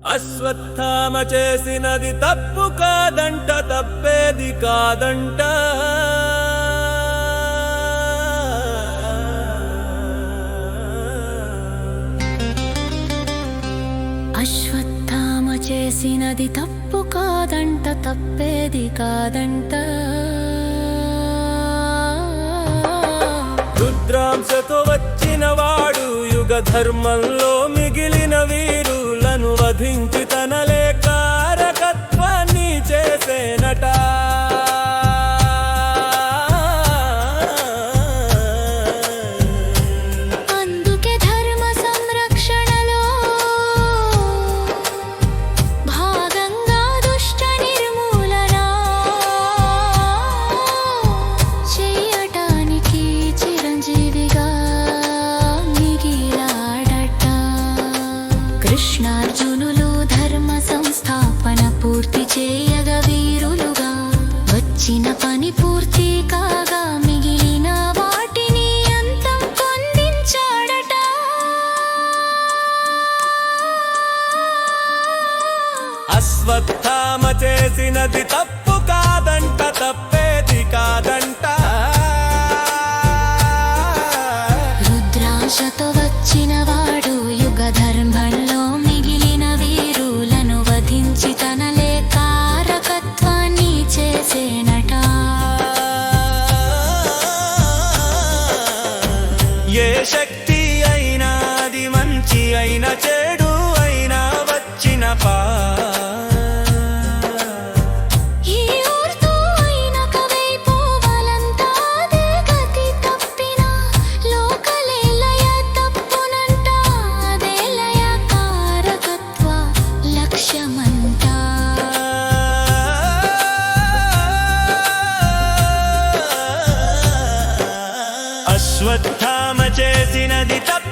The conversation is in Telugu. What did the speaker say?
అశ్వత్థామ చేసినది తప్పు కాదంట, తప్పేది కాదంట. అశ్వత్థామ చేసినది తప్పు కాదంట, తప్పేది కాదంట. రుద్రాంశతో వచ్చిన వాడు యుగ ధర్మంలో మిగిలిన వీరులను వధించి తన కారకత్వాన్ని చేసేనట. అందుకే ధర్మ సంరక్షణలో భాగంగా దుష్ట నిర్మూలన చేయటానికి చిరంజీవిగా మిగిలాడట. కృష్ణార్జునులు ధర్మ సంస్థాపన పూర్తి చేయగా వీరులుగా వచ్చిన పని పూర్తి కాగా మిగిలిన వాటిని అంతం పొందించాడట. అశ్వత్థామ చేసినది తప్పు కాదంట, తప్పేది కాదంట. రుద్రాంశతో వచ్చిన వాడు యుగ ధర్మంలో మిగిలిన వీరులను వధించి తన కారకత్వాన్ని చేసేనట. ఏ శక్తి అయినా అది మంచి అయినా చెడు అయినా వచ్చిన ఈ ఊర్తో అయిన కవైపోవాలంతా అదే గతి తప్పిన లోకలీలయ తప్పునంట. అదే లయ కారకత్వ లక్ష్యమంట. అశ్వత్థామ చేసినది తప్పు